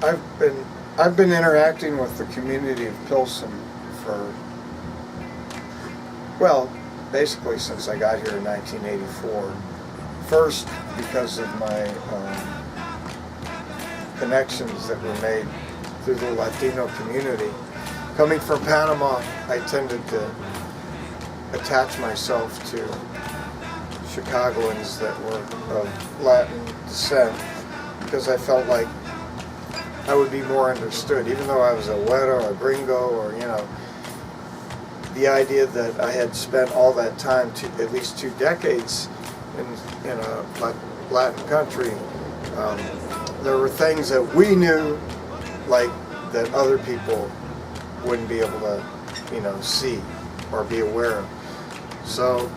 I've been interacting with the community of Pilsen for, well, basically since I got here in 1984. First, because of my connections that were made through the Latino community. Coming from Panama, I tended to attach myself to Chicagoans that were of Latin descent because I felt like I would be more understood, even though I was a güero, a gringo, or, you know, the idea that I had spent all that time, at least 2 decades in a Latin country. There were things that we knew, like, that other people wouldn't be able to, you know, see or be aware of. So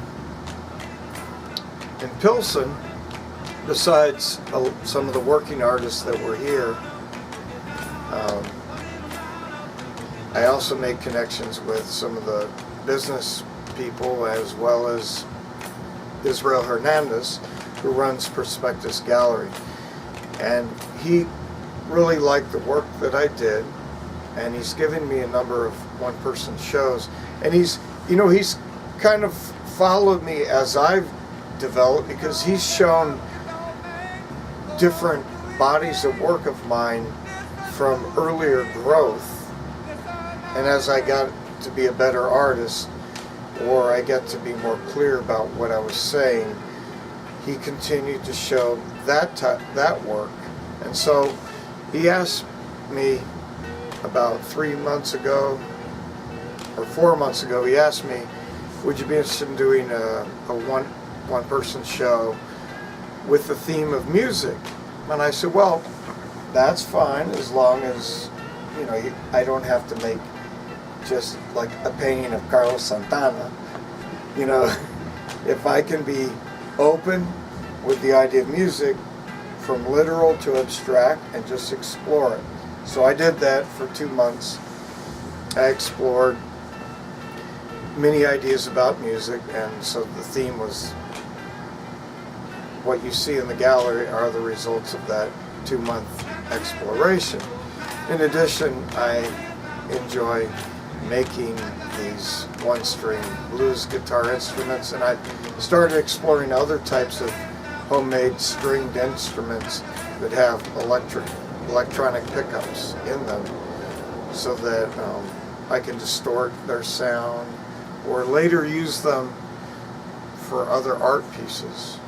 in Pilsen, besides some of the working artists that were here, I also made connections with some of the business people, as well as Israel Hernandez, who runs Prospectus Gallery. And he really liked the work that I did, and he's given me a number of one-person shows. And he's kind of followed me as I've developed, because he's shown different bodies of work of mine from earlier growth. And as I got to be a better artist, or I get to be more clear about what I was saying, he continued to show that work. And so he asked me about 3 months ago, or 4 months ago, he asked me, would you be interested in doing a one-person show with the theme of music? And I said, well, that's fine, as long as, you know, I don't have to make just like a painting of Carlos Santana. You know, if I can be open with the idea of music, from literal to abstract, and just explore it. So I did that for 2 months. I explored many ideas about music, and so the theme was, what you see in the gallery are the results of that 2-month exploration. In addition, I enjoy making these one-string blues guitar instruments, and I started exploring other types of homemade stringed instruments that have electronic pickups in them, so that I can distort their sound or later use them for other art pieces.